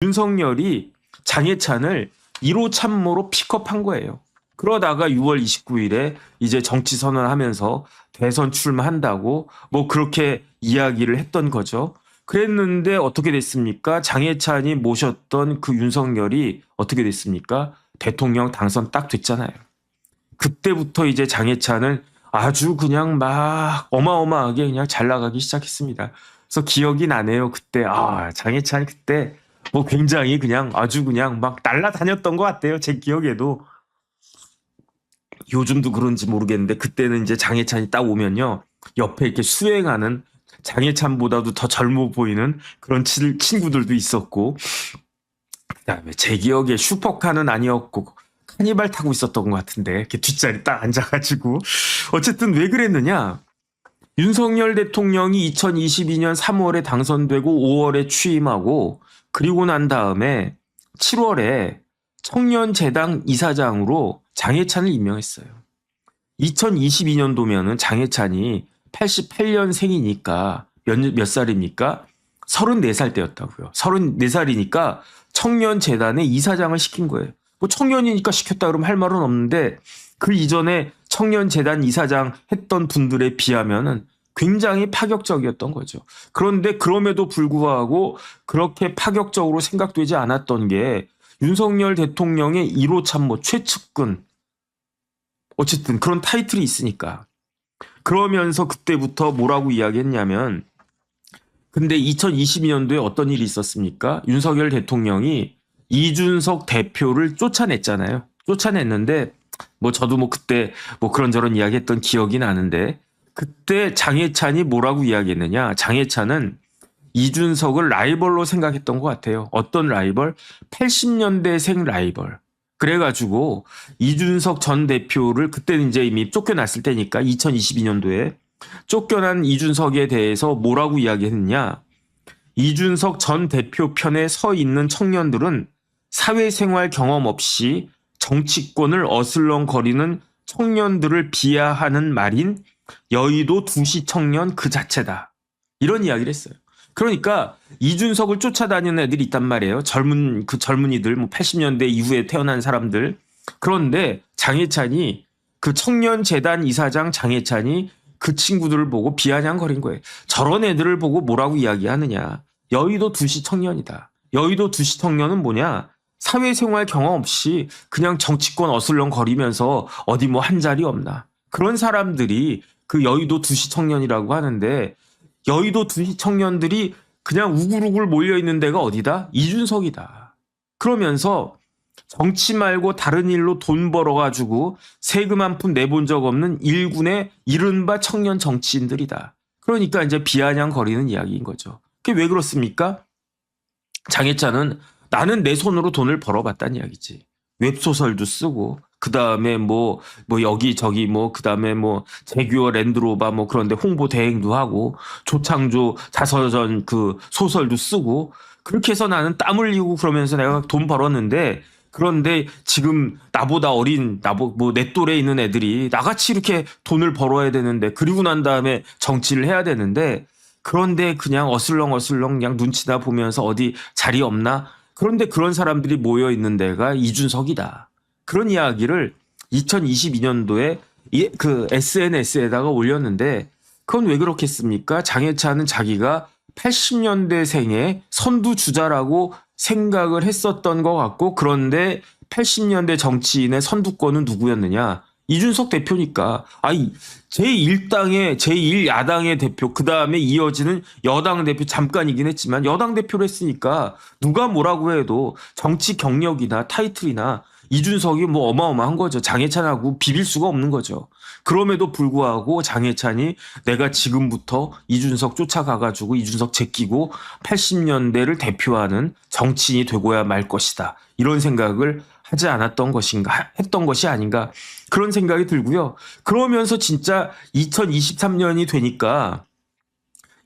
윤석열이 장해찬을 1호 참모로 픽업한 거예요. 그러다가 6월 29일에 이제 정치 선언하면서 대선 출마한다고 뭐 그렇게 이야기를 했던 거죠. 그랬는데 어떻게 됐습니까? 장해찬이 모셨던 그 윤석열이 어떻게 됐습니까? 대통령 당선 딱 됐잖아요. 그때부터 이제 장해찬은 아주 그냥 막 어마어마하게 그냥 잘 나가기 시작했습니다. 그래서 기억이 나네요. 그때 장해찬이 그때 뭐 굉장히 그냥 아주 그냥 막 날라다녔던 것 같아요. 제 기억에도. 요즘도 그런지 모르겠는데 그때는 이제 장해찬이 딱 오면요. 옆에 이렇게 수행하는 장해찬보다도 더 젊어 보이는 그런 친구들도 있었고, 그다음에 제 기억에 슈퍼카는 아니었고 카니발 타고 있었던 것 같은데 이렇게 뒷자리 딱 앉아가지고. 어쨌든 왜 그랬느냐? 윤석열 대통령이 2022년 3월에 당선되고 5월에 취임하고 그리고 난 다음에 7월에 청년재단 이사장으로 장해찬을 임명했어요. 2022년도면은 장해찬이 88년생이니까 몇 살입니까? 34살 때였다고요. 34살이니까 청년재단의 이사장을 시킨 거예요. 뭐 청년이니까 시켰다 그러면 할 말은 없는데 그 이전에 청년재단 이사장 했던 분들에 비하면은 굉장히 파격적이었던 거죠. 그런데 그럼에도 불구하고 그렇게 파격적으로 생각되지 않았던 게 윤석열 대통령의 1호 참모 최측근, 어쨌든 그런 타이틀이 있으니까. 그러면서 그때부터 뭐라고 이야기했냐면, 근데 2022년도에 어떤 일이 있었습니까? 윤석열 대통령이 이준석 대표를 쫓아냈잖아요. 쫓아냈는데 뭐 저도 뭐 그때 뭐 그런저런 이야기했던 기억이 나는데, 그때 장해찬이 뭐라고 이야기했느냐? 장해찬은 이준석을 라이벌로 생각했던 것 같아요. 어떤 라이벌? 80년대생 라이벌. 그래가지고 이준석 전 대표를, 그때는 이제 이미 쫓겨났을 때니까 2022년도에 쫓겨난 이준석에 대해서 뭐라고 이야기했느냐? 이준석 전 대표 편에 서 있는 청년들은 사회생활 경험 없이 정치권을 어슬렁거리는 청년들을 비하하는 말인 여의도 두시 청년 그 자체다. 이런 이야기를 했어요. 그러니까 이준석을 쫓아다니는 애들이 있단 말이에요. 젊은이들, 뭐 80년대 이후에 태어난 사람들. 그런데 장해찬이, 그 청년재단 이사장 장해찬이 그 친구들을 보고 비아냥거린 거예요. 저런 애들을 보고 뭐라고 이야기하느냐. 여의도 두시 청년이다. 여의도 두시 청년은 뭐냐. 사회생활 경험 없이 그냥 정치권 어슬렁거리면서 어디 뭐 한 자리 없나. 그런 사람들이 그 여의도 두시 청년이라고 하는데, 여의도 두시 청년들이 그냥 우글우글 몰려있는 데가 어디다? 이준석이다. 그러면서 정치 말고 다른 일로 돈 벌어가지고 세금 한 푼 내본 적 없는 일군의 이른바 청년 정치인들이다. 그러니까 이제 비아냥거리는 이야기인 거죠. 그게 왜 그렇습니까? 장해찬은 나는 내 손으로 돈을 벌어봤다는 이야기지. 웹소설도 쓰고, 그 다음에 여기저기 그 다음에 제규어 랜드로버 그런데 홍보 대행도 하고, 조창조 자서전 그 소설도 쓰고, 그렇게 해서 나는 땀 흘리고 그러면서 내가 돈 벌었는데, 그런데 지금 나보다 어린, 내 또래에 있는 애들이 나같이 이렇게 돈을 벌어야 되는데, 그리고 난 다음에 정치를 해야 되는데, 그런데 그냥 어슬렁어슬렁 그냥 눈치나 보면서 어디 자리 없나? 그런데 그런 사람들이 모여 있는 데가 이준석이다. 그런 이야기를 2022년도에 그 SNS에다가 올렸는데, 그건 왜 그렇겠습니까? 장해찬은 자기가 80년대생의 선두주자라고 생각을 했었던 것 같고, 그런데 80년대 정치인의 선두권은 누구였느냐? 이준석 대표니까. 제1당의, 제1야당의 대표, 그 다음에 이어지는 여당 대표, 잠깐이긴 했지만 여당 대표를 했으니까 누가 뭐라고 해도 정치 경력이나 타이틀이나 이준석이 어마어마한 거죠. 장해찬하고 비빌 수가 없는 거죠. 그럼에도 불구하고 장해찬이 내가 지금부터 이준석 쫓아가가지고 이준석 제끼고 80년대를 대표하는 정치인이 되고야 말 것이다. 이런 생각을 하지 않았던 것인가, 했던 것이 아닌가, 그런 생각이 들고요. 그러면서 진짜 2023년이 되니까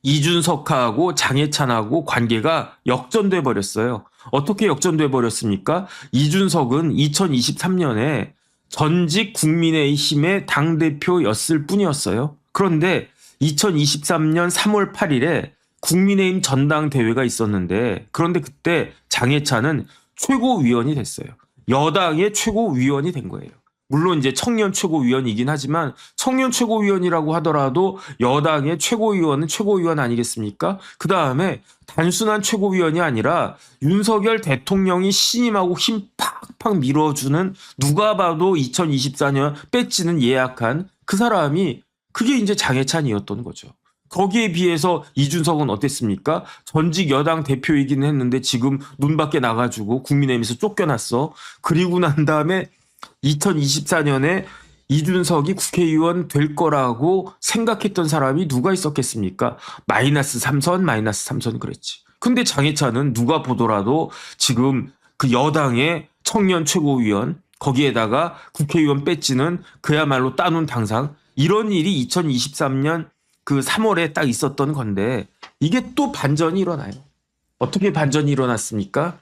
이준석하고 장해찬하고 관계가 역전돼 버렸어요. 어떻게 역전돼 버렸습니까? 이준석은 2023년에 전직 국민의힘의 당대표였을 뿐이었어요. 그런데 2023년 3월 8일에 국민의힘 전당대회가 있었는데 그런데 그때 장해찬은 최고위원이 됐어요. 여당의 최고위원이 된 거예요. 물론 이제 청년 최고위원이긴 하지만 청년 최고위원이라고 하더라도 여당의 최고위원은 최고위원 아니겠습니까? 그 다음에 단순한 최고위원이 아니라 윤석열 대통령이 신임하고 힘 팍팍 밀어주는 누가 봐도 2024년 배지는 예약한 그 사람이 그게 이제 장해찬이었던 거죠. 거기에 비해서 이준석은 어땠습니까? 전직 여당 대표이긴 했는데 지금 눈 밖에 나가지고 국민의힘에서 쫓겨났어. 그리고 난 다음에 2024년에 이준석이 국회의원 될 거라고 생각했던 사람이 누가 있었겠습니까? 마이너스 3선 그랬지. 근데 장해찬은 누가 보더라도 지금 그 여당의 청년 최고위원 거기에다가 국회의원 배지는 그야말로 따놓은 당상 이런 일이 2023년 그 3월에 딱 있었던 건데 이게 또 반전이 일어나요. 어떻게 반전이 일어났습니까?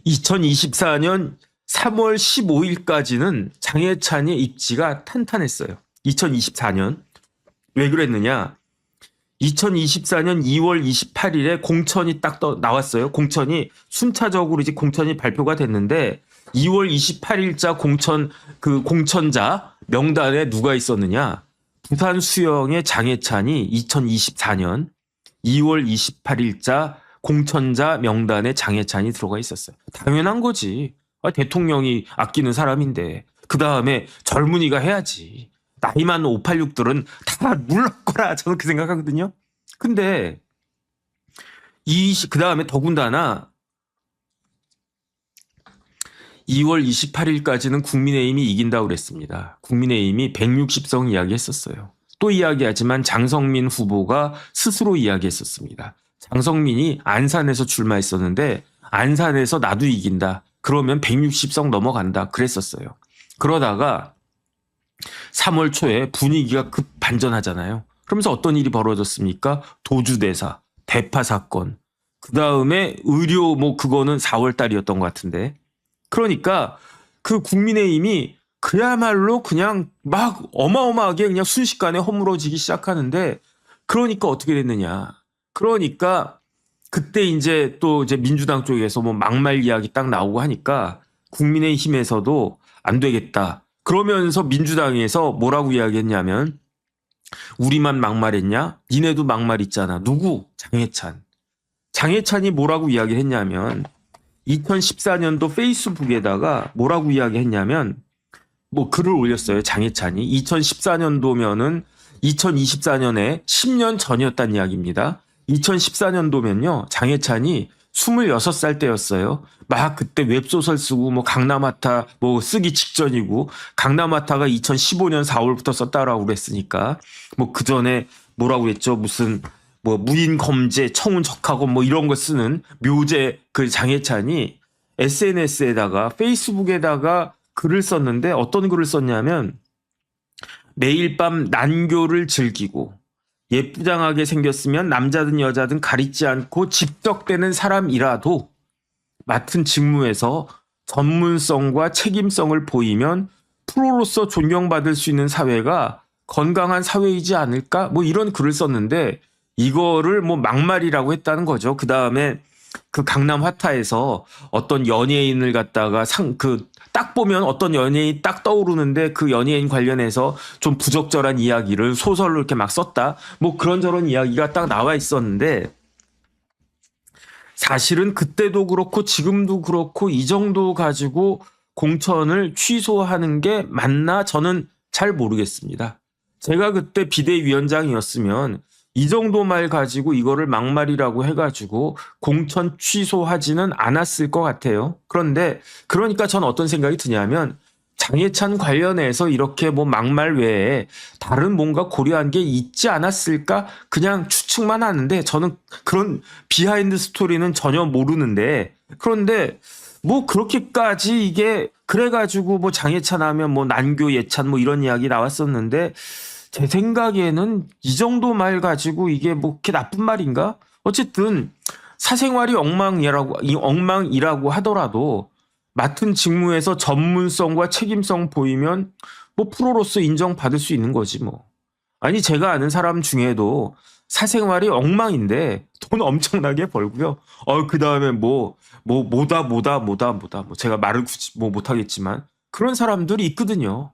2024년 3월 15일까지는 장해찬의 입지가 탄탄했어요. 2024년. 왜 그랬느냐? 2024년 2월 28일에 공천이 딱 나왔어요. 공천이 순차적으로 이제 공천이 발표가 됐는데 2월 28일자 공천자 명단에 누가 있었느냐? 부산 수영의 장해찬이 2024년 2월 28일자 공천자 명단에 장해찬이 들어가 있었어요. 당연한 거지. 대통령이 아끼는 사람인데 그 다음에 젊은이가 해야지. 나이 많은 586들은 다 물러거라. 저는 그 생각하거든요. 근데 그 다음에 더군다나 2월 28일까지는 국민의힘이 이긴다고 그랬습니다. 국민의힘이 160석 이야기했었어요. 또 이야기하지만 장성민 후보가 스스로 이야기했었습니다. 장성민이 안산에서 출마했었는데 안산에서 나도 이긴다. 그러면 160석 넘어간다. 그랬었어요. 그러다가 3월 초에 분위기가 급 반전하잖아요. 그러면서 어떤 일이 벌어졌습니까? 도주대사, 대파 사건, 그 다음에 의료 그거는 4월 달이었던 것 같은데. 그러니까 그 국민의힘이 그야말로 그냥 막 어마어마하게 그냥 순식간에 허물어지기 시작하는데 그러니까 어떻게 됐느냐. 그러니까 그때 이제 또 이제 민주당 쪽에서 막말 이야기 딱 나오고 하니까 국민의힘에서도 안 되겠다. 그러면서 민주당에서 뭐라고 이야기했냐면 우리만 막말했냐? 니네도 막말 있잖아. 누구? 장해찬. 장해찬이 뭐라고 이야기했냐면 2014년도 페이스북에다가 뭐라고 이야기했냐면 글을 올렸어요. 장해찬이. 2014년도면은 2024년에 10년 전이었다는 이야기입니다. 2014년도면요. 장해찬이 26살 때였어요. 막 그때 웹소설 쓰고 강남하타 쓰기 직전이고 강남하타가 2015년 4월부터 썼다라고 그랬으니까 그 전에 뭐라고 했죠? 무슨 무인 검제 청운적하고 이런 거 쓰는 묘제 그 장해찬이 SNS에다가 페이스북에다가 글을 썼는데 어떤 글을 썼냐면 매일 밤 난교를 즐기고 예쁘장하게 생겼으면 남자든 여자든 가리지 않고 집적되는 사람이라도 맡은 직무에서 전문성과 책임성을 보이면 프로로서 존경받을 수 있는 사회가 건강한 사회이지 않을까? 이런 글을 썼는데 이거를 막말이라고 했다는 거죠. 그 다음에 그 강남 화타에서 어떤 연예인을 갖다가 딱 보면 어떤 연예인 딱 떠오르는데 그 연예인 관련해서 좀 부적절한 이야기를 소설로 이렇게 막 썼다. 그런저런 이야기가 딱 나와 있었는데 사실은 그때도 그렇고 지금도 그렇고 이 정도 가지고 공천을 취소하는 게 맞나 저는 잘 모르겠습니다. 제가 그때 비대위원장이었으면 이 정도 말 가지고 이거를 막말이라고 해가지고 공천 취소하지는 않았을 것 같아요. 그러니까 전 어떤 생각이 드냐면 장해찬 관련해서 이렇게 막말 외에 다른 뭔가 고려한 게 있지 않았을까? 그냥 추측만 하는데 저는 그런 비하인드 스토리는 전혀 모르는데 그런데 그렇게까지 이게 그래가지고 장해찬 하면 난교 예찬 이런 이야기 나왔었는데 제 생각에는 이 정도 말 가지고 이게 그렇게 나쁜 말인가? 어쨌든 사생활이 엉망이라고 하더라도 맡은 직무에서 전문성과 책임성 보이면 프로로서 인정받을 수 있는 거지 아니 제가 아는 사람 중에도 사생활이 엉망인데 돈 엄청나게 벌고요. 그 다음에 뭐다 제가 말을 굳이 못하겠지만 그런 사람들이 있거든요.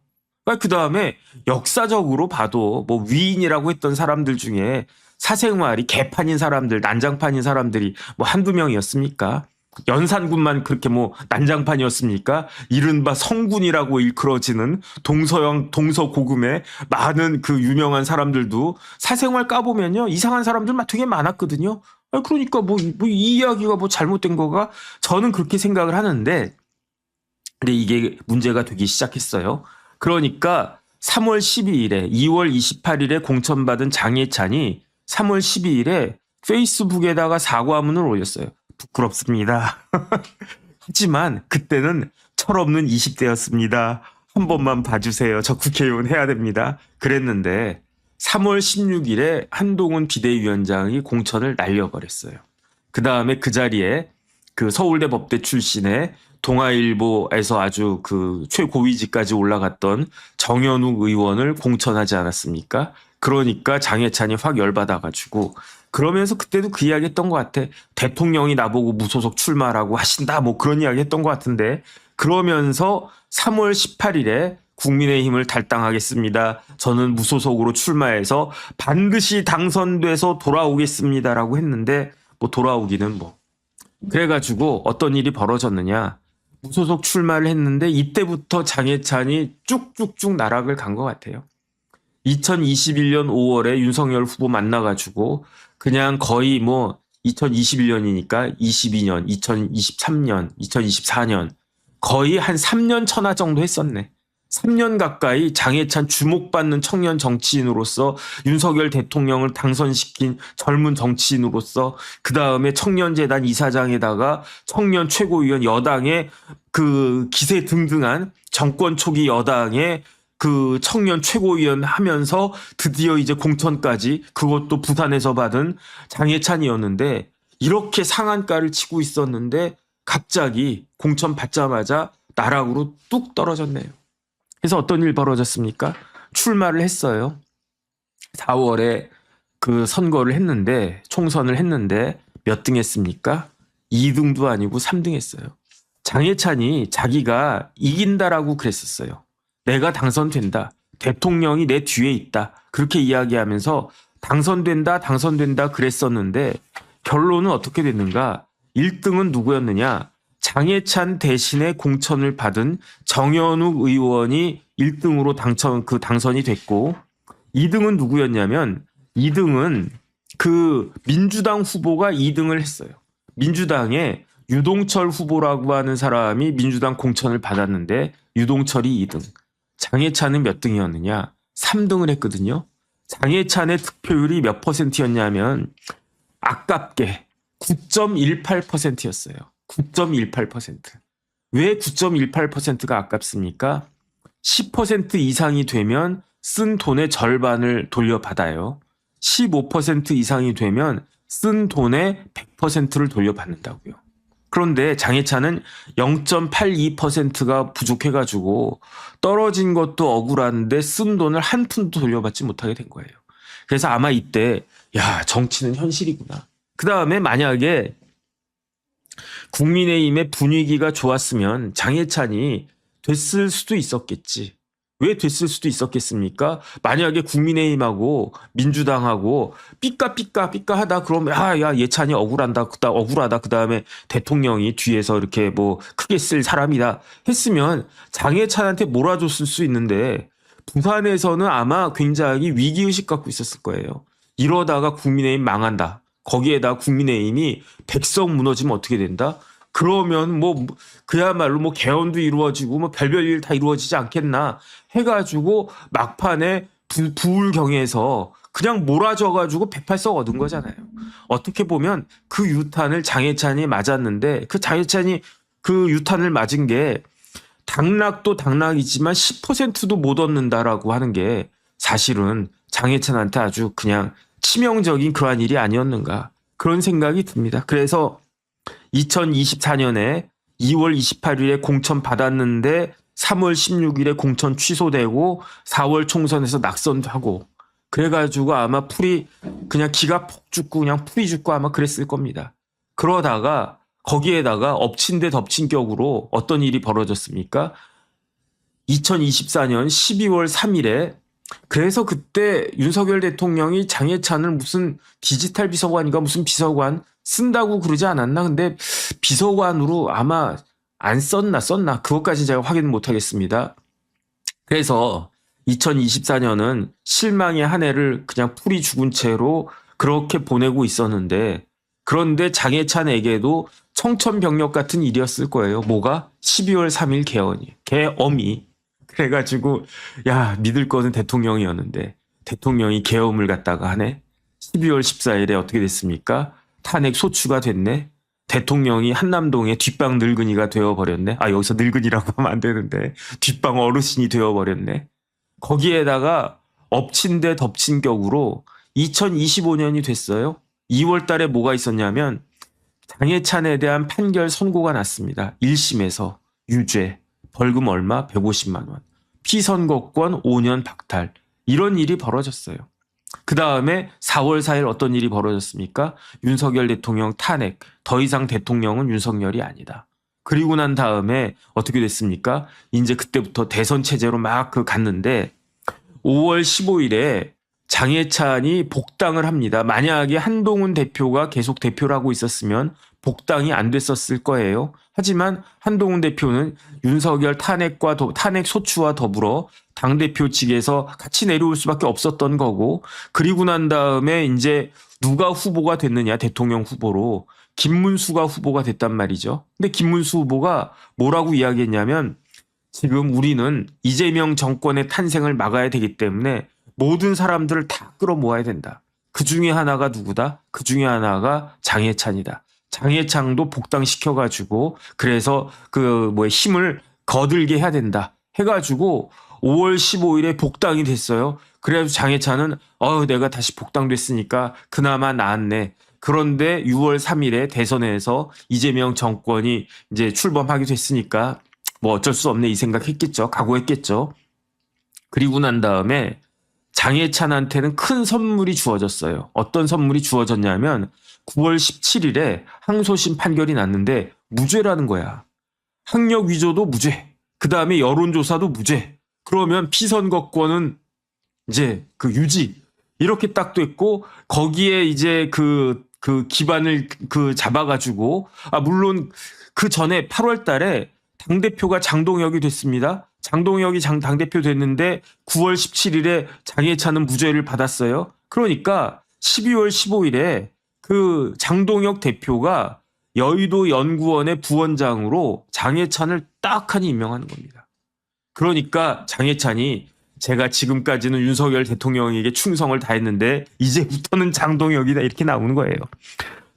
그 다음에 역사적으로 봐도 뭐 위인이라고 했던 사람들 중에 사생활이 개판인 사람들, 난장판인 사람들이 뭐 한두 명이었습니까? 연산군만 그렇게 뭐 난장판이었습니까? 이른바 성군이라고 일컬어지는 동서고금의 많은 그 유명한 사람들도 사생활 까보면요 이상한 사람들 되게 많았거든요. 그러니까 이 이야기가 뭐 잘못된 거가 저는 그렇게 생각을 하는데, 근데 이게 문제가 되기 시작했어요. 그러니까 3월 12일에 2월 28일에 공천받은 장해찬이 3월 12일에 페이스북에다가 사과문을 올렸어요. 부끄럽습니다. 하지만 그때는 철없는 20대였습니다. 한 번만 봐주세요. 저 국회의원 해야 됩니다. 그랬는데 3월 16일에 한동훈 비대위원장이 공천을 날려버렸어요. 그 다음에 그 자리에 그 서울대 법대 출신의 동아일보에서 아주 그 최고위직까지 올라갔던 정현욱 의원을 공천하지 않았습니까? 그러니까 장해찬이 확 열받아가지고 그러면서 그때도 그 이야기 했던 것 같아. 대통령이 나보고 무소속 출마라고 하신다 뭐 그런 이야기 했던 것 같은데, 그러면서 3월 18일에 국민의힘을 탈당하겠습니다. 저는 무소속으로 출마해서 반드시 당선돼서 돌아오겠습니다라고 했는데 뭐 돌아오기는 뭐. 그래가지고 어떤 일이 벌어졌느냐. 무소속 출마를 했는데 이때부터 장해찬이 쭉쭉쭉 나락을 간 것 같아요. 2021년 5월에 윤석열 후보 만나가지고 그냥 거의 뭐 2021년이니까 22년, 2023년, 2024년 거의 한 3년 천하 정도 했었네. 3년 가까이 장해찬 주목받는 청년 정치인으로서 윤석열 대통령을 당선시킨 젊은 정치인으로서 그 다음에 청년재단 이사장에다가 청년 최고위원 여당의 그 기세 등등한 정권 초기 여당의 그 청년 최고위원 하면서 드디어 이제 공천까지, 그것도 부산에서 받은 장해찬이었는데 이렇게 상한가를 치고 있었는데 갑자기 공천 받자마자 나락으로 뚝 떨어졌네요. 그래서 어떤 일 벌어졌습니까? 출마를 했어요. 4월에 그 선거를 했는데, 총선을 했는데 몇 등 했습니까? 2등도 아니고 3등 했어요. 장해찬이 자기가 이긴다라고 그랬었어요. 내가 당선된다. 대통령이 내 뒤에 있다. 그렇게 이야기하면서 당선된다 그랬었는데 결론은 어떻게 됐는가? 1등은 누구였느냐? 장해찬 대신에 공천을 받은 정현욱 의원이 1등으로 당선이 됐고, 2등은 누구였냐면 2등은 그 민주당 후보가 2등을 했어요. 민주당의 유동철 후보라고 하는 사람이 민주당 공천을 받았는데 유동철이 2등. 장해찬은 몇 등이었느냐? 3등을 했거든요. 장해찬의 득표율이 몇 %였냐면 아깝게 9.18%였어요. 9.18%. 왜 9.18%가 아깝습니까? 10% 이상이 되면 쓴 돈의 절반을 돌려받아요. 15% 이상이 되면 쓴 돈의 100%를 돌려받는다고요. 그런데 장해찬은 0.82%가 부족해가지고 떨어진 것도 억울한데 쓴 돈을 한 푼도 돌려받지 못하게 된 거예요. 그래서 아마 이때 정치는 현실이구나. 그 다음에 만약에 국민의힘의 분위기가 좋았으면 장해찬이 됐을 수도 있었겠지. 왜 됐을 수도 있었겠습니까? 만약에 국민의힘하고 민주당하고 삐까 하다 그러면 예찬이 억울하다. 그 다음에 대통령이 뒤에서 이렇게 뭐 크게 쓸 사람이다 했으면 장해찬한테 몰아줬을 수 있는데, 부산에서는 아마 굉장히 위기의식 갖고 있었을 거예요. 이러다가 국민의힘 망한다. 거기에다 국민의힘이 백석 무너지면 어떻게 된다? 그러면 뭐 그야말로 뭐 개헌도 이루어지고 뭐 별별 일 다 이루어지지 않겠나 해가지고 막판에 부울경에서 그냥 몰아줘가지고 108석 얻은 거잖아요. 어떻게 보면 그 유탄을 장해찬이 맞았는데, 그 장해찬이 그 유탄을 맞은 게 당락도 당락이지만 10%도 못 얻는다라고 하는 게 사실은 장해찬한테 아주 그냥 치명적인 그러한 일이 아니었는가, 그런 생각이 듭니다. 그래서 2024년에 2월 28일에 공천 받았는데 3월 16일에 공천 취소되고 4월 총선에서 낙선도 하고, 그래가지고 아마 풀이 그냥 기가 폭 죽고 그냥 풀이 죽고 아마 그랬을 겁니다. 그러다가 거기에다가 엎친 데 덮친 격으로 어떤 일이 벌어졌습니까? 2024년 12월 3일에 그래서 그때 윤석열 대통령이 장해찬을 무슨 디지털 비서관인가 무슨 비서관 쓴다고 그러지 않았나? 근데 비서관으로 아마 안 썼나 그것까지 제가 확인 못 하겠습니다. 그래서 2024년은 실망의 한 해를 그냥 풀이 죽은 채로 그렇게 보내고 있었는데 그런데 장해찬에게도 청천벽력 같은 일이었을 거예요. 뭐가? 12월 3일 계엄이. 그래가지고 야 믿을 거는 대통령이었는데 대통령이 계엄을 갖다가 하네. 12월 14일에 어떻게 됐습니까? 탄핵 소추가 됐네. 대통령이 한남동의 뒷방 늙은이가 되어버렸네. 아 여기서 늙은이라고 하면 안 되는데 뒷방 어르신이 되어버렸네. 거기에다가 엎친 데 덮친 격으로 2025년이 됐어요. 2월 달에 뭐가 있었냐면 장해찬에 대한 판결 선고가 났습니다. 1심에서 유죄, 벌금 얼마? 150만 원. 피선거권 5년 박탈. 이런 일이 벌어졌어요. 그 다음에 4월 4일 어떤 일이 벌어졌습니까? 윤석열 대통령 탄핵. 더 이상 대통령은 윤석열이 아니다. 그리고 난 다음에 어떻게 됐습니까? 이제 그때부터 대선 체제로 막 갔는데 5월 15일에 장해찬이 복당을 합니다. 만약에 한동훈 대표가 계속 대표를 하고 있었으면 복당이 안 됐었을 거예요. 하지만 한동훈 대표는 윤석열 탄핵 소추와 더불어 당대표 측에서 같이 내려올 수밖에 없었던 거고 그리고 난 다음에 이제 누가 후보가 됐느냐 대통령 후보로 김문수가 후보가 됐단 말이죠. 근데 김문수 후보가 뭐라고 이야기했냐면 지금 우리는 이재명 정권의 탄생을 막아야 되기 때문에 모든 사람들을 다 끌어모아야 된다. 그 중에 하나가 누구다? 그 중에 하나가 장해찬이다. 장해찬도 복당시켜가지고 그래서 힘을 거들게 해야 된다. 해가지고 5월 15일에 복당이 됐어요. 그래서 장해찬은 내가 다시 복당됐으니까 그나마 나았네. 그런데 6월 3일에 대선에서 이재명 정권이 이제 출범하게 됐으니까 뭐 어쩔 수 없네 이 생각했겠죠. 각오했겠죠. 그리고 난 다음에 장해찬한테는 큰 선물이 주어졌어요. 어떤 선물이 주어졌냐면 9월 17일에 항소심 판결이 났는데 무죄라는 거야. 학력 위조도 무죄. 그 다음에 여론조사도 무죄. 그러면 피선거권은 이제 유지. 이렇게 딱 됐고 거기에 이제 그 기반을 잡아가지고 물론 그 전에 8월 달에 당대표가 장동혁이 됐습니다. 장동혁이 당대표 됐는데 9월 17일에 장해찬은 무죄를 받았어요. 그러니까 12월 15일에 그 장동혁 대표가 여의도 연구원의 부원장으로 장해찬을 딱하니 임명하는 겁니다. 그러니까 장해찬이 제가 지금까지는 윤석열 대통령에게 충성을 다했는데 이제부터는 장동혁이다 이렇게 나오는 거예요.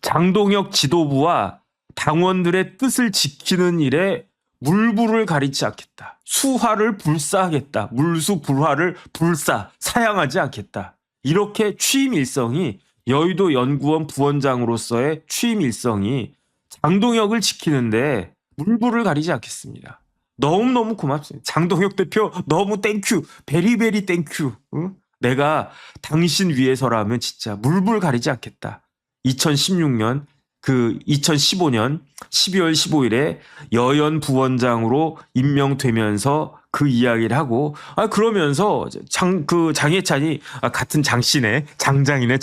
장동혁 지도부와 당원들의 뜻을 지키는 일에 물불을 가리지 않겠다. 수화를 불사하겠다. 물수불화를 사양하지 않겠다. 이렇게 취임 일성이 여의도 연구원 부원장으로서의 취임 일성이 장동혁을 지키는데 물불을 가리지 않겠습니다. 너무너무 고맙습니다. 장동혁 대표 너무 땡큐. 베리베리 땡큐. 응? 내가 당신 위해서라면 진짜 물불 가리지 않겠다. 2015년 12월 15일에 여연 부원장으로 임명되면서 그 이야기를 하고 그러면서 장해찬이 같은 장씨네 장장이네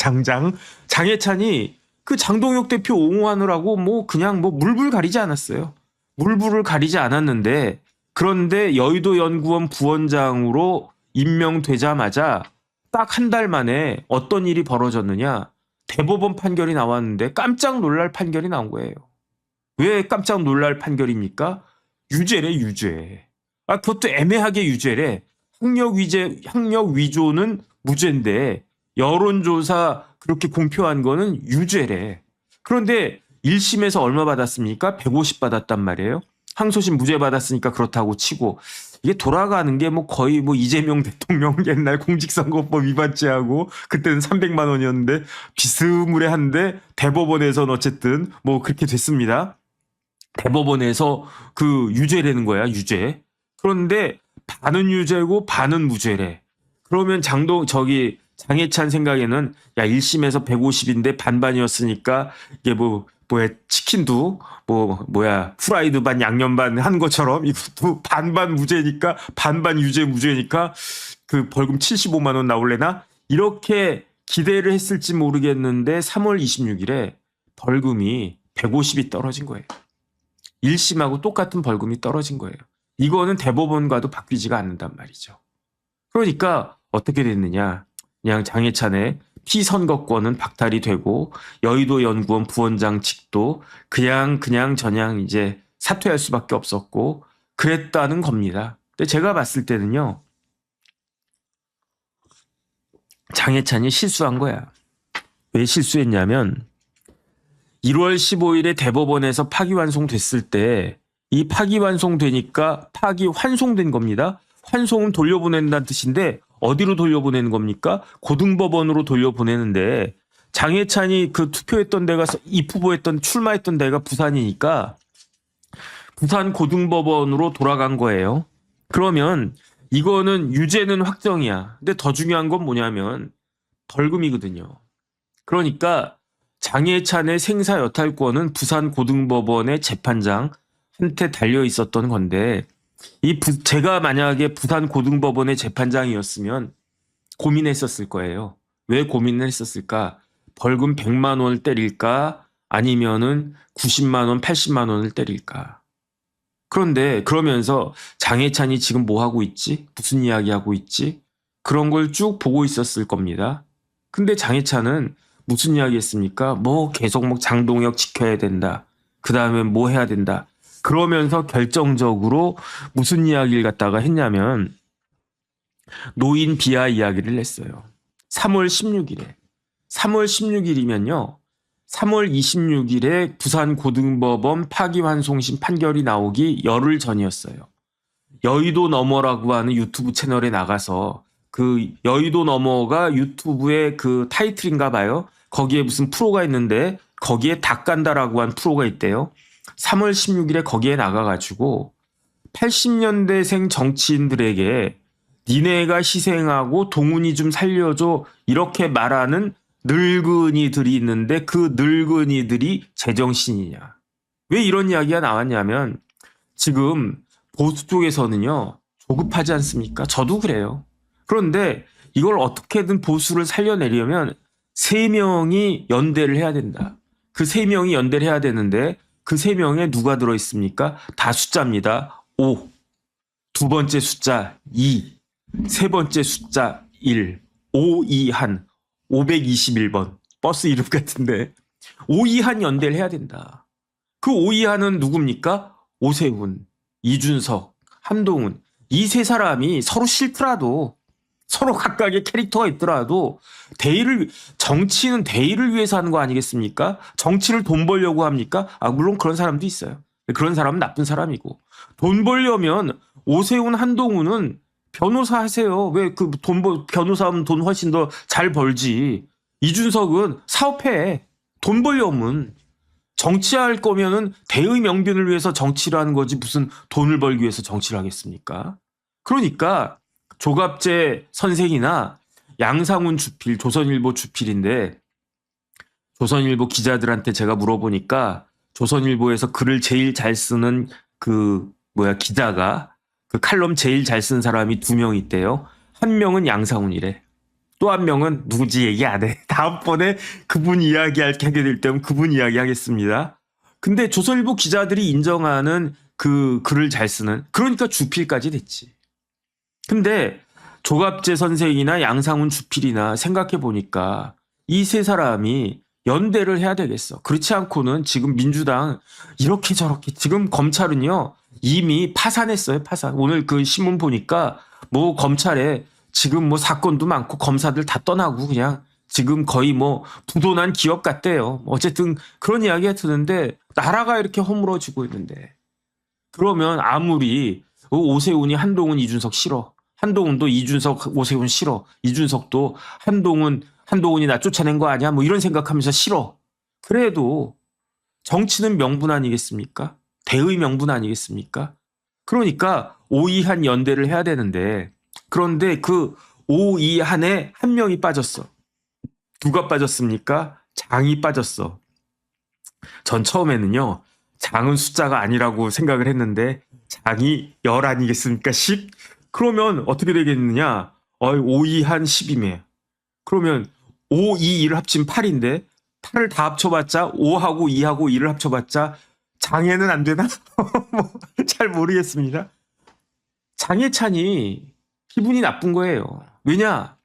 장해찬이 그 장동혁 대표 옹호하느라고 그냥 물불 가리지 않았어요. 물불을 가리지 않았는데 그런데 여의도 연구원 부원장으로 임명되자마자 딱 한 달 만에 어떤 일이 벌어졌느냐. 대법원 판결이 나왔는데 깜짝 놀랄 판결이 나온 거예요. 왜 깜짝 놀랄 판결입니까? 유죄래 유죄. 그것도 애매하게 유죄래. 학력 위조는 무죄인데 여론조사 그렇게 공표한 거는 유죄래. 그런데 1심에서 얼마 받았습니까? 150 받았단 말이에요. 항소심 무죄 받았으니까 그렇다고 치고 이게 돌아가는 게 거의 이재명 대통령 옛날 공직선거법 위반죄하고 그때는 300만 원이었는데 비스무리한데 대법원에서는 어쨌든 그렇게 됐습니다. 대법원에서 유죄라는 거야, 유죄. 그런데 반은 유죄고 반은 무죄래. 그러면 장해찬 생각에는 야 1심에서 150인데 반반이었으니까 이게 뭐야 치킨도 뭐야 후라이드 반 양념 반 한 것처럼 이것도 반반 무죄니까 반반 유죄 무죄니까 그 벌금 75만 원 나올래나 이렇게 기대를 했을지 모르겠는데 3월 26일에 벌금이 150이 떨어진 거예요. 1심하고 똑같은 벌금이 떨어진 거예요. 이거는 대법원과도 바뀌지가 않는단 말이죠. 그러니까 어떻게 됐느냐. 그냥 장해찬의 피선거권은 박탈이 되고 여의도 연구원 부원장 측도 그냥 저냥 이제 사퇴할 수밖에 없었고 그랬다는 겁니다. 근데 제가 봤을 때는요. 장해찬이 실수한 거야. 왜 실수했냐면 1월 15일에 대법원에서 파기환송됐을 때 이 파기환송되니까 파기환송된 겁니다. 환송은 돌려보낸다는 뜻인데 어디로 돌려보내는 겁니까? 고등법원으로 돌려보내는데 장해찬이 그 투표했던 데가 입후보했던 출마했던 데가 부산이니까 부산 고등법원으로 돌아간 거예요. 그러면 이거는 유죄는 확정이야. 근데 더 중요한 건 뭐냐면 벌금이거든요. 그러니까 장해찬의 생사여탈권은 부산 고등법원의 재판장한테 달려 있었던 건데 제가 만약에 부산 고등법원의 재판장이었으면 고민했었을 거예요. 왜 고민을 했었을까? 벌금 100만 원을 때릴까? 아니면은 90만 원, 80만 원을 때릴까? 그런데 그러면서 장해찬이 지금 뭐 하고 있지? 무슨 이야기 하고 있지? 그런 걸 쭉 보고 있었을 겁니다. 근데 장해찬은 무슨 이야기 했습니까? 계속 장동혁 지켜야 된다. 그 다음에 뭐 해야 된다. 그러면서 결정적으로 무슨 이야기를 갖다가 했냐면 노인 비하 이야기를 했어요. 3월 16일에. 3월 16일이면요. 3월 26일에 부산고등법원 파기환송심 판결이 나오기 열흘 전이었어요. 여의도 너머라고 하는 유튜브 채널에 나가서 그 여의도 너머가 유튜브의 그 타이틀인가 봐요. 거기에 무슨 프로가 있는데 거기에 닭간다라고 한 프로가 있대요. 3월 16일에 거기에 나가가지고 80년대생 정치인들에게 니네가 희생하고 동훈이 좀 살려줘 이렇게 말하는 늙은이들이 있는데 그 늙은이들이 제정신이냐. 왜 이런 이야기가 나왔냐면 지금 보수 쪽에서는요. 조급하지 않습니까? 저도 그래요. 그런데 이걸 어떻게든 보수를 살려내려면 3명이 연대를 해야 된다. 그 3명이 연대를 해야 되는데 그 3명에 누가 들어있습니까? 다 숫자입니다. 5. 두 번째 숫자 2. 세 번째 숫자 1. 521. 521번. 버스 이름 같은데. 521 연대를 해야 된다. 그 521은 누굽니까? 오세훈, 이준석, 한동훈. 이 세 사람이 서로 싫더라도 서로 각각의 캐릭터가 있더라도 정치는 대의를 위해서 하는 거 아니겠습니까? 정치를 돈 벌려고 합니까? 물론 그런 사람도 있어요. 그런 사람은 나쁜 사람이고. 돈 벌려면 오세훈, 한동훈은 변호사 하세요. 왜 변호사하면 돈 훨씬 더 잘 벌지. 이준석은 사업해. 돈 벌려면. 정치할 거면은 대의 명분을 위해서 정치를 하는 거지 무슨 돈을 벌기 위해서 정치를 하겠습니까? 그러니까 조갑재 선생이나 양상훈 주필, 조선일보 주필인데 조선일보 기자들한테 제가 물어보니까 조선일보에서 글을 제일 잘 쓰는 기자가 그 칼럼 제일 잘 쓴 사람이 2명 있대요. 한 명은 양상훈이래. 또 한 명은 누구지 얘기 안 해. 다음번에 그분 하게 될 때면 그분 이야기 하겠습니다. 근데 조선일보 기자들이 인정하는 그 글을 잘 쓰는 그러니까 주필까지 됐지. 근데 조갑재 선생이나 양상훈 주필이나 생각해 보니까 이 세 사람이 연대를 해야 되겠어. 그렇지 않고는 지금 민주당 이렇게 저렇게 지금 검찰은요 이미 파산했어요. 파산. 오늘 그 신문 보니까 검찰에 지금 사건도 많고 검사들 다 떠나고 그냥 지금 거의 부도난 기업 같대요. 어쨌든 그런 이야기가 드는데 나라가 이렇게 허물어지고 있는데 그러면 아무리 오세훈이 한동훈 이준석 싫어. 한동훈도 이준석 오세훈 싫어. 이준석도 한동훈이 나 쫓아낸 거 아니야? 이런 생각하면서 싫어. 그래도 정치는 명분 아니겠습니까? 대의 명분 아니겠습니까? 그러니까 521 연대를 해야 되는데 그런데 그 오이 한에 한 명이 빠졌어. 누가 빠졌습니까? 장이 빠졌어. 전 처음에는요, 장은 숫자가 아니라고 생각을 했는데, 장이 열 아니겠습니까? 10? 그러면 어떻게 되겠느냐? 5, 2, 한 10이면. 그러면 5, 2, 1을 합치면 8인데, 8을 다 합쳐봤자, 5하고 2하고 1을 합쳐봤자, 장애는 안 되나? 뭐, 잘 모르겠습니다. 장애찬이 기분이 나쁜 거예요. 왜냐?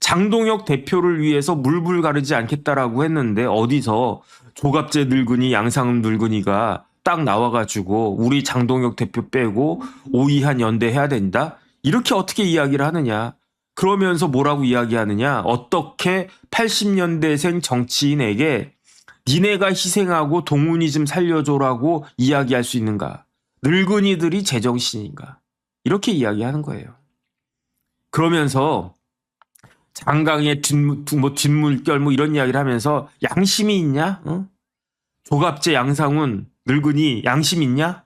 장동혁 대표를 위해서 물불 가르지 않겠다라고 했는데 어디서 조갑재 늙은이 양상음 늙은이가 딱 나와가지고 우리 장동혁 대표 빼고 오이한 연대 해야 된다? 이렇게 어떻게 이야기를 하느냐? 그러면서 뭐라고 이야기하느냐? 어떻게 80년대생 정치인에게 니네가 희생하고 동훈이 좀 살려줘라고 이야기할 수 있는가? 늙은이들이 제정신인가? 이렇게 이야기하는 거예요. 그러면서 장강의 뒷물결 이런 이야기를 하면서 양심이 있냐? 어? 조갑재 양상훈 늙은이 양심 있냐?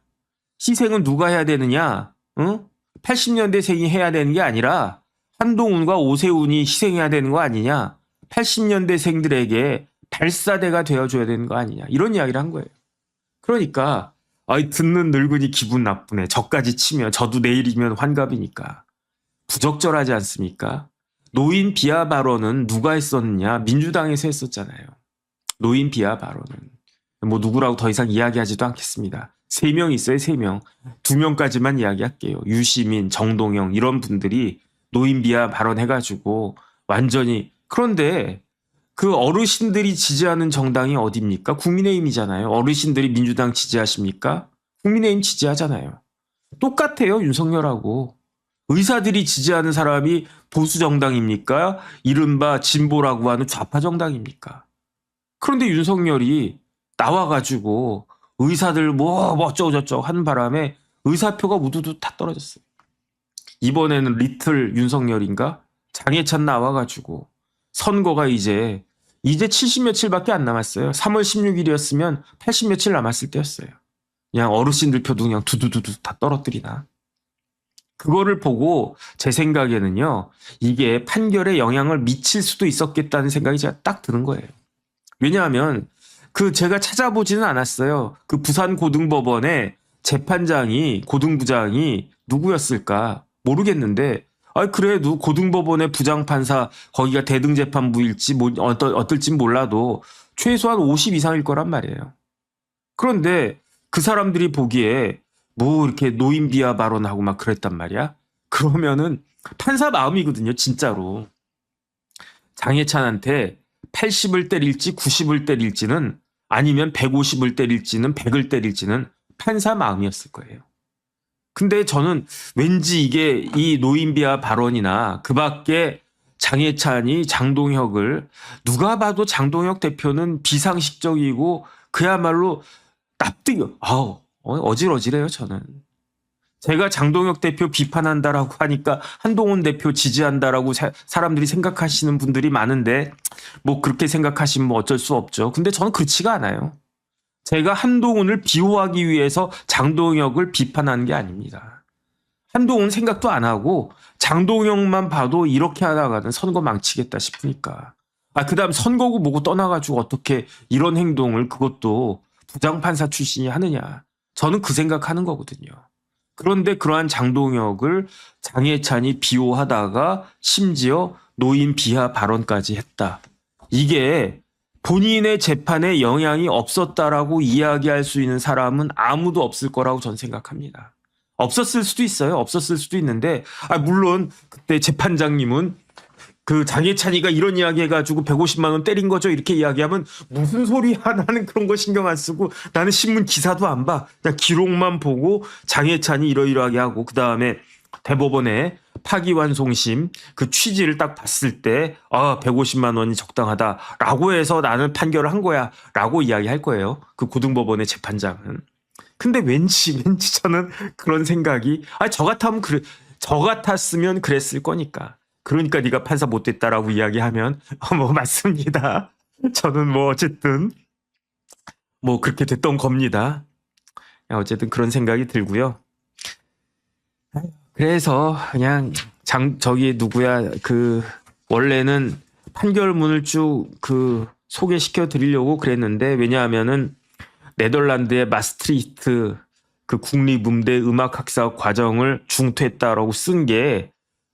희생은 누가 해야 되느냐? 어? 80년대생이 해야 되는 게 아니라 한동훈과 오세훈이 희생해야 되는 거 아니냐? 80년대생들에게 발사대가 되어줘야 되는 거 아니냐? 이런 이야기를 한 거예요. 그러니까 듣는 늙은이 기분 나쁘네. 저까지 치면 저도 내일이면 환갑이니까. 부적절하지 않습니까? 노인 비하 발언은 누가 했었느냐? 민주당에서 했었잖아요. 노인 비하 발언은. 뭐 누구라고 더 이상 이야기하지도 않겠습니다. 3명 있어요, 3명. 2명까지만 이야기할게요. 유시민, 정동영 이런 분들이 노인 비하 발언해가지고 완전히. 그런데 그 어르신들이 지지하는 정당이 어디입니까? 국민의힘이잖아요. 어르신들이 민주당 지지하십니까? 국민의힘 지지하잖아요. 똑같아요, 윤석열하고. 의사들이 지지하는 사람이 보수 정당입니까? 이른바 진보라고 하는 좌파 정당입니까? 그런데 윤석열이 나와가지고 의사들 뭐 어쩌고저쩌고 하는 바람에 의사표가 우두두 다 떨어졌어요. 이번에는 리틀 윤석열인가? 장해찬 나와가지고 선거가 이제 70 며칠밖에 안 남았어요. 3월 16일이었으면 80 며칠 남았을 때였어요. 그냥 어르신들 표도 그냥 두두두두 다 떨어뜨리나. 그거를 보고 제 생각에는요, 이게 판결에 영향을 미칠 수도 있었겠다는 생각이 제가 딱 드는 거예요. 왜냐하면 제가 찾아보지는 않았어요. 그 부산 고등법원의 재판장이, 고등부장이 누구였을까 모르겠는데, 그래도 고등법원의 부장판사, 거기가 대등재판부일지 어떨진 몰라도 최소한 50 이상일 거란 말이에요. 그런데 그 사람들이 보기에 뭐 이렇게 노인 비하 발언하고 막 그랬단 말이야. 그러면은 판사 마음이거든요, 진짜로. 장해찬한테 80을 때릴지 90을 때릴지는, 아니면 150을 때릴지는 100을 때릴지는 판사 마음이었을 거예요. 근데 저는 왠지 이게 이 노인 비하 발언이나 그 밖에 장해찬이 장동혁을, 누가 봐도 장동혁 대표는 비상식적이고 그야말로 어질어질해요, 저는. 제가 장동혁 대표 비판한다라고 하니까 한동훈 대표 지지한다라고 사람들이 생각하시는 분들이 많은데, 뭐 그렇게 생각하시면 뭐 어쩔 수 없죠. 근데 저는 그렇지가 않아요. 제가 한동훈을 비호하기 위해서 장동혁을 비판하는 게 아닙니다. 한동훈 생각도 안 하고 장동혁만 봐도 이렇게 하다가는 선거 망치겠다 싶으니까. 그다음 선거구 뭐고 떠나가지고 어떻게 이런 행동을, 그것도 부장판사 출신이 하느냐. 저는 그 생각하는 거거든요. 그런데 그러한 장동혁을 장해찬이 비호하다가 심지어 노인 비하 발언까지 했다. 이게 본인의 재판에 영향이 없었다라고 이야기할 수 있는 사람은 아무도 없을 거라고 전 생각합니다. 없었을 수도 있어요. 없었을 수도 있는데, 물론 그때 재판장님은 그 장해찬이가 이런 이야기 해가지고 150만 원 때린 거죠, 이렇게 이야기하면 무슨 소리야, 나는 그런 거 신경 안 쓰고 나는 신문 기사도 안 봐, 그냥 기록만 보고 장해찬이 이러이러하게 하고, 그 다음에 대법원에 파기환송심 그 취지를 딱 봤을 때 150만 원이 적당하다라고 해서 나는 판결을 한 거야 라고 이야기할 거예요, 그 고등법원의 재판장은. 근데 왠지 저는 그런 생각이, 저 같았으면 그랬을 거니까. 그러니까 네가 판사 못 됐다라고 이야기하면 뭐 맞습니다. 저는 뭐 어쨌든 뭐 그렇게 됐던 겁니다. 어쨌든 그런 생각이 들고요. 그래서 그냥 저기 누구야 그 원래는 판결문을 쭉 그 소개시켜 드리려고 그랬는데 왜냐하면은 네덜란드의 마스트리히트 그 국립음대 음악학사 과정을 중퇴했다라고 쓴 게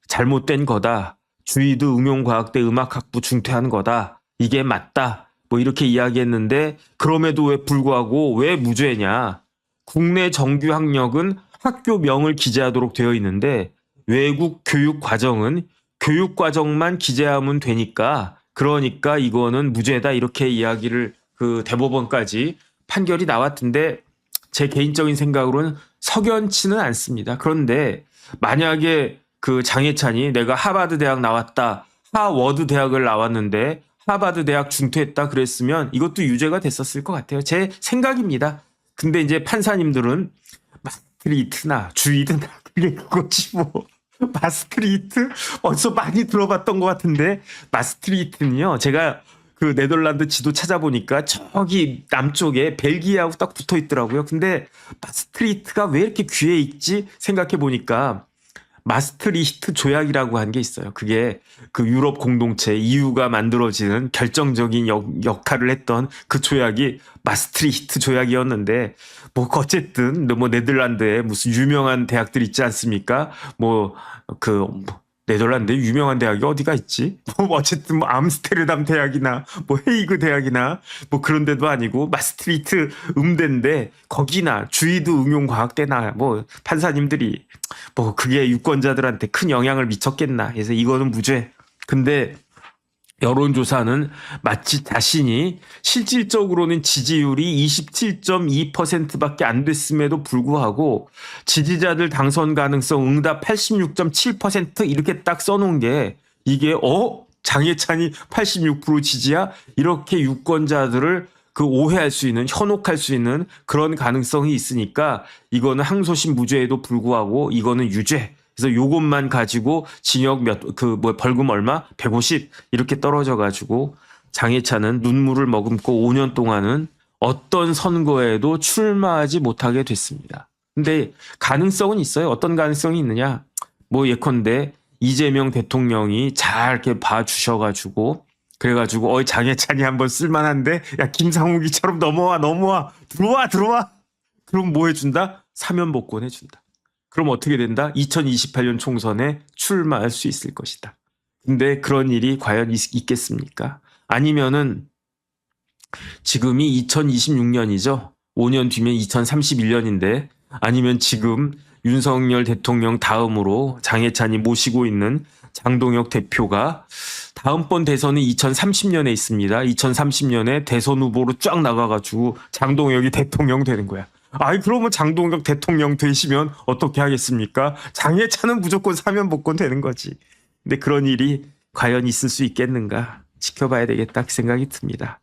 잘못된 거다. 주의도 응용과학대 음악학부 중퇴한 거다. 이게 맞다. 뭐 이렇게 이야기했는데 그럼에도 왜 불구하고 왜 무죄냐. 국내 정규 학력은 학교명을 기재하도록 되어 있는데 외국 교육 과정은 교육 과정만 기재하면 되니까 그러니까 이거는 무죄다 이렇게 이야기를 그 대법원까지 판결이 나왔던데 제 개인적인 생각으로는 석연치는 않습니다. 그런데 만약에 그 장해찬이 내가 하버드 대학 나왔다. 하워드 대학을 나왔는데 하버드 대학 중퇴했다 그랬으면 이것도 유죄가 됐었을 것 같아요. 제 생각입니다. 근데 이제 판사님들은 마스트리히트나 주의드나 그게 그거지 뭐. 마스트리히트? 어디서 많이 들어봤던 것 같은데 마스트리히트는요. 제가 그 네덜란드 지도 찾아보니까 저기 남쪽에 벨기에하고 딱 붙어 있더라고요. 근데 마스트리히트가 왜 이렇게 귀에 익지 생각해 보니까 마스트리히트 조약이라고 한 게 있어요. 그게 그 유럽 공동체 EU가 만들어지는 결정적인 역할을 했던 그 조약이 마스트리히트 조약이었는데 뭐 어쨌든 뭐 네덜란드에 무슨 유명한 대학들 있지 않습니까? 뭐 그 네덜란드에 유명한 대학이 어디가 있지? 뭐 어쨌든 뭐 암스테르담 대학이나 뭐 헤이그 대학이나 뭐 그런 데도 아니고 마스트리히트 음대인데 거기나 주의도 응용과학대나 뭐 판사님들이 뭐 그게 유권자들한테 큰 영향을 미쳤겠나 해서 이거는 무죄. 근데 여론조사는 마치 자신이 실질적으로는 지지율이 27.2%밖에 안 됐음에도 불구하고 지지자들 당선 가능성 응답 86.7% 이렇게 딱 써놓은 게 이게 장해찬이 86% 지지야? 이렇게 유권자들을 그 오해할 수 있는 현혹할 수 있는 그런 가능성이 있으니까 이거는 항소심 무죄에도 불구하고 이거는 유죄. 그래서 요것만 가지고 징역 벌금 얼마? 150 이렇게 떨어져 가지고 장해찬은 눈물을 머금고 5년 동안은 어떤 선거에도 출마하지 못하게 됐습니다. 근데 가능성은 있어요. 어떤 가능성이 있느냐? 뭐 예컨대 이재명 대통령이 잘 이렇게 봐주셔가지고 그래가지고 장해찬이 한번 쓸만한데 야 김상욱이처럼 넘어와 들어와 그럼 뭐 해준다? 사면복권 해준다. 그럼 어떻게 된다? 2028년 총선에 출마할 수 있을 것이다. 근데 그런 일이 과연 있겠습니까? 아니면은 지금이 2026년이죠. 5년 뒤면 2031년인데 아니면 지금 윤석열 대통령 다음으로 장해찬이 모시고 있는 장동혁 대표가 다음번 대선은 2030년에 있습니다. 2030년에 대선 후보로 쫙 나가가지고 장동혁이 대통령 되는 거야. 그러면 장동혁 대통령 되시면 어떻게 하겠습니까? 장해찬은 무조건 사면복권 되는 거지. 근데 그런 일이 과연 있을 수 있겠는가 지켜봐야 되겠다 그 생각이 듭니다.